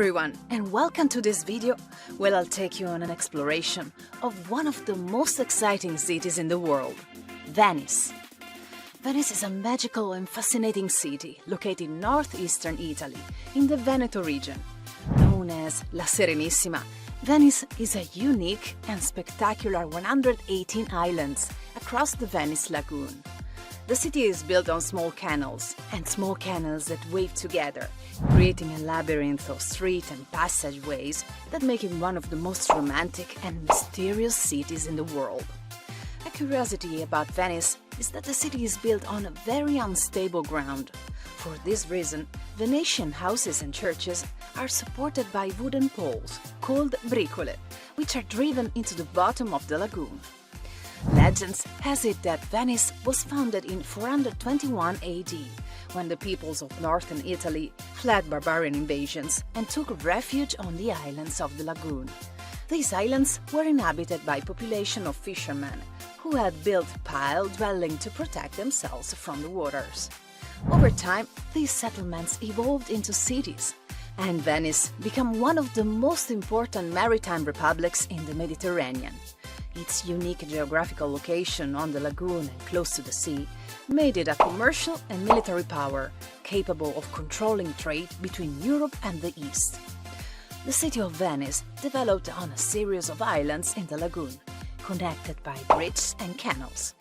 everyone, and welcome to this video where I'll take you on an exploration of one of the most exciting cities in the world, Venice. Venice is a magical and fascinating city located in northeastern Italy, in the Veneto region. Known as La Serenissima, Venice is a unique and spectacular 118 islands across the Venice Lagoon. The city is built on small canals that wave together, creating a labyrinth of street and passageways that make it one of the most romantic and mysterious cities in the world. A curiosity about Venice is that the city is built on a very unstable ground. For this reason, Venetian houses and churches are supported by wooden poles, called bricole, which are driven into the bottom of the lagoon. Legends has it that Venice was founded in 421 AD, when the peoples of northern Italy fled barbarian invasions and took refuge on the islands of the lagoon. These islands were inhabited by a population of fishermen who had built pile dwellings to protect themselves from the waters. Over time, these settlements evolved into cities, and Venice became one of the most important maritime republics in the Mediterranean. Its unique geographical location on the lagoon and close to the sea made it a commercial and military power capable of controlling trade between Europe and the East. The city of Venice developed on a series of islands in the lagoon, connected by bridges and canals.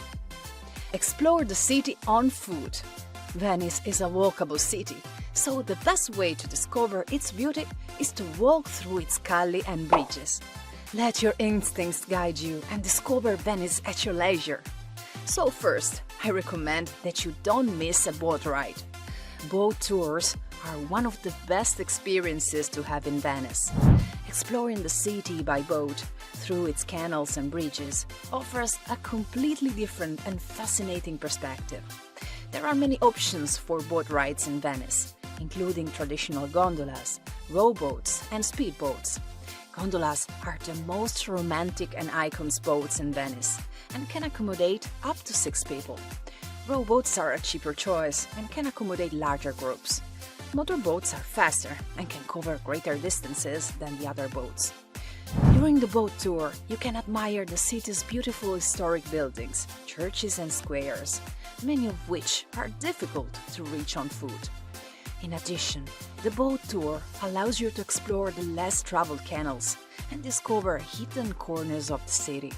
Explore the city on foot. Venice is a walkable city, so the best way to discover its beauty is to walk through its calle and bridges. Let your instincts guide you and discover Venice at your leisure. So first, I recommend that you don't miss a boat ride. Boat tours are one of the best experiences to have in Venice. Exploring the city by boat, through its canals and bridges, offers a completely different and fascinating perspective. There are many options for boat rides in Venice, including traditional gondolas, rowboats and speedboats. Gondolas are the most romantic and iconic boats in Venice and can accommodate up to 6 people. Rowboats are a cheaper choice and can accommodate larger groups. Motorboats are faster and can cover greater distances than the other boats. During the boat tour, you can admire the city's beautiful historic buildings, churches and squares, many of which are difficult to reach on foot. In addition, the boat tour allows you to explore the less traveled canals and discover hidden corners of the city.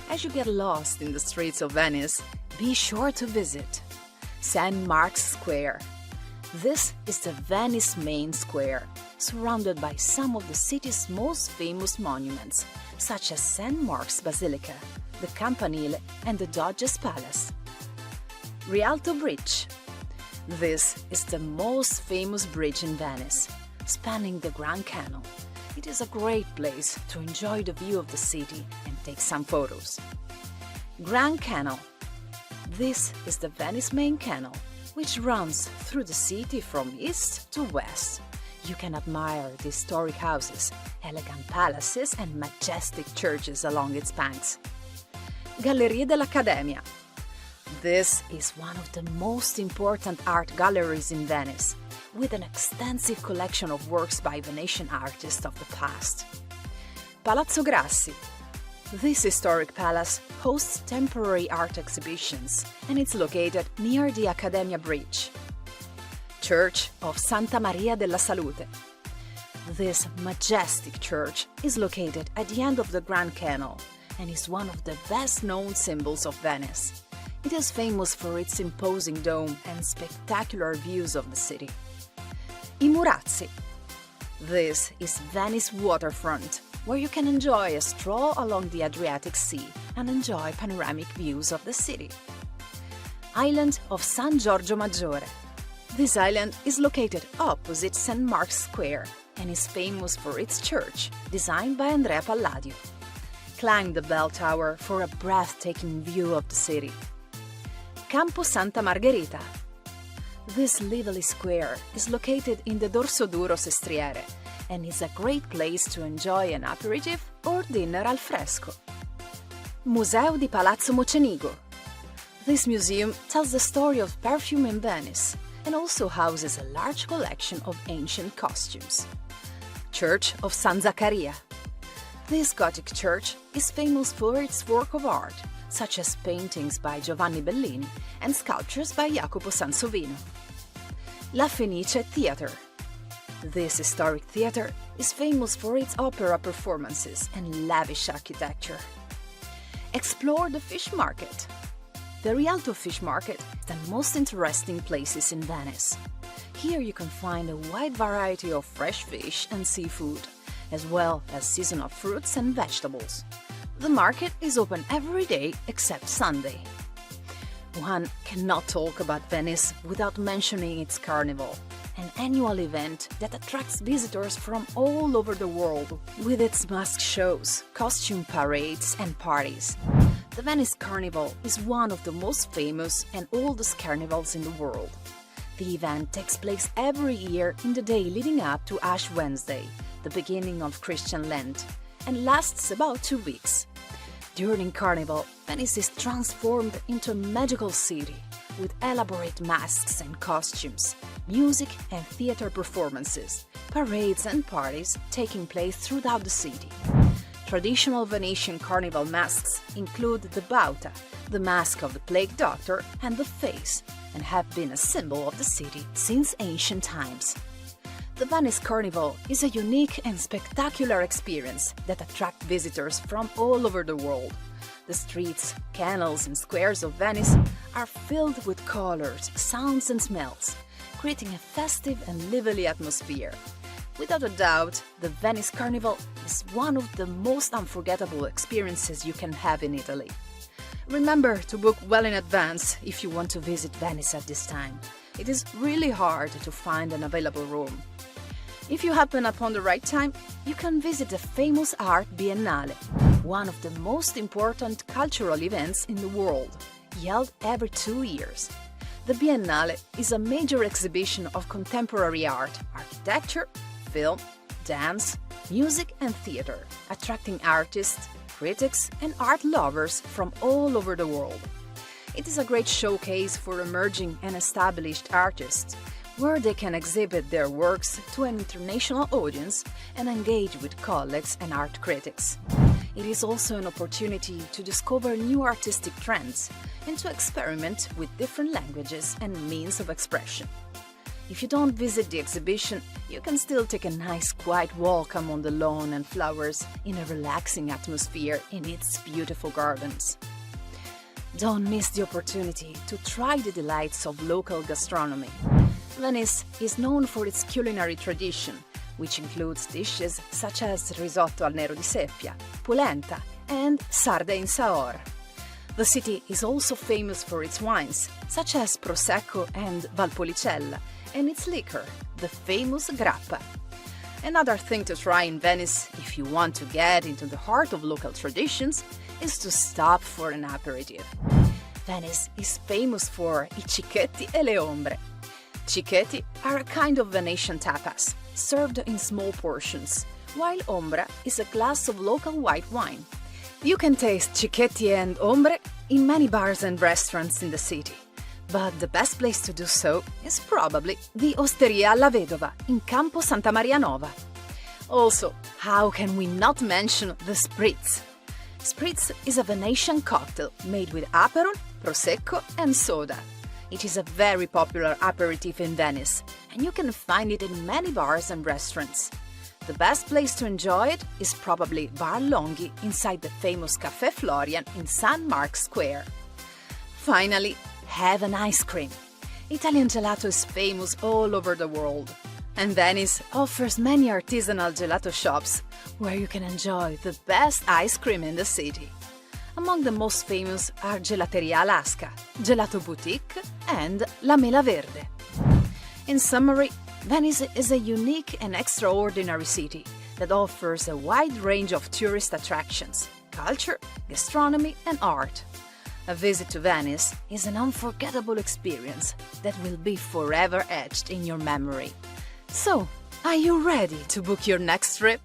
As you get lost in the streets of Venice, be sure to visit St. Mark's Square. This is the Venice main square, surrounded by some of the city's most famous monuments, such as St. Mark's Basilica, the Campanile and the Doge's Palace. Rialto Bridge. This is the most famous bridge in Venice, spanning the Grand Canal. It is a great place to enjoy the view of the city and take some photos. Grand Canal. This is the Venice main canal, which runs through the city from east to west. You can admire the historic houses, elegant palaces and majestic churches along its banks. Galleria dell'Accademia. This is one of the most important art galleries in Venice, with an extensive collection of works by Venetian artists of the past. Palazzo Grassi. This historic palace hosts temporary art exhibitions, and it's located near the Accademia Bridge. Church of Santa Maria della Salute. This majestic church is located at the end of the Grand Canal and is one of the best-known symbols of Venice. It is famous for its imposing dome and spectacular views of the city. I Murazzi. This is Venice waterfront, where you can enjoy a stroll along the Adriatic Sea and enjoy panoramic views of the city. Island of San Giorgio Maggiore. This island is located opposite St. Mark's Square and is famous for its church, designed by Andrea Palladio. Climb the bell tower for a breathtaking view of the city. Campo Santa Margherita. This lively square is located in the Dorso Duro Sestriere and is a great place to enjoy an aperitif or dinner al fresco. Museo di Palazzo Mocenigo. This museum tells the story of perfume in Venice and also houses a large collection of ancient costumes. Church of San Zaccaria. This Gothic church is famous for its work of art, such as paintings by Giovanni Bellini and sculptures by Jacopo Sansovino. La Fenice Theatre. This historic theatre is famous for its opera performances and lavish architecture. Explore the fish market. The Rialto Fish Market is the most interesting places in Venice. Here you can find a wide variety of fresh fish and seafood, as well as seasonal fruits and vegetables. The market is open every day except Sunday. One cannot talk about Venice without mentioning its carnival, an annual event that attracts visitors from all over the world with its mask shows, costume parades and parties. The Venice Carnival is one of the most famous and oldest carnivals in the world. The event takes place every year in the day leading up to Ash Wednesday, the beginning of Christian Lent, and lasts about 2 weeks. During Carnival, Venice is transformed into a magical city with elaborate masks and costumes, music and theater performances, parades and parties taking place throughout the city. Traditional Venetian carnival masks include the bauta, the mask of the plague doctor, and the face, and have been a symbol of the city since ancient times. The Venice Carnival is a unique and spectacular experience that attracts visitors from all over the world. The streets, canals and squares of Venice are filled with colors, sounds and smells, creating a festive and lively atmosphere. Without a doubt, the Venice Carnival is one of the most unforgettable experiences you can have in Italy. Remember to book well in advance if you want to visit Venice at this time. It is really hard to find an available room. If you happen upon the right time, you can visit the famous Art Biennale, one of the most important cultural events in the world, held every 2 years. The Biennale is a major exhibition of contemporary art, architecture, film, dance, music and theater, attracting artists, critics and art lovers from all over the world. It is a great showcase for emerging and established artists, where they can exhibit their works to an international audience and engage with colleagues and art critics. It is also an opportunity to discover new artistic trends and to experiment with different languages and means of expression. If you don't visit the exhibition, you can still take a nice quiet walk among the lawn and flowers in a relaxing atmosphere in its beautiful gardens. Don't miss the opportunity to try the delights of local gastronomy. Venice is known for its culinary tradition, which includes dishes such as risotto al nero di seppia, polenta, and sarde in saor. The city is also famous for its wines, such as Prosecco and Valpolicella, and its liquor, the famous grappa. Another thing to try in Venice, if you want to get into the heart of local traditions, is to stop for an aperitif. Venice is famous for I cicchetti e le ombre. Cicchetti are a kind of Venetian tapas, served in small portions, while ombra is a glass of local white wine. You can taste cicchetti and ombre in many bars and restaurants in the city, but the best place to do so is probably the Osteria alla Vedova in Campo Santa Maria Nova. Also, how can we not mention the Spritz? Spritz is a Venetian cocktail made with Aperol, Prosecco and soda. It is a very popular aperitif in Venice, and you can find it in many bars and restaurants. The best place to enjoy it is probably Bar Longhi inside the famous Café Florian in San Mark's Square. Finally, have an ice cream. Italian gelato is famous all over the world, and Venice offers many artisanal gelato shops where you can enjoy the best ice cream in the city. Among the most famous are Gelateria Alaska, Gelato Boutique, and La Mela Verde. In summary, Venice is a unique and extraordinary city that offers a wide range of tourist attractions, culture, gastronomy, and art. A visit to Venice is an unforgettable experience that will be forever etched in your memory. So, are you ready to book your next trip?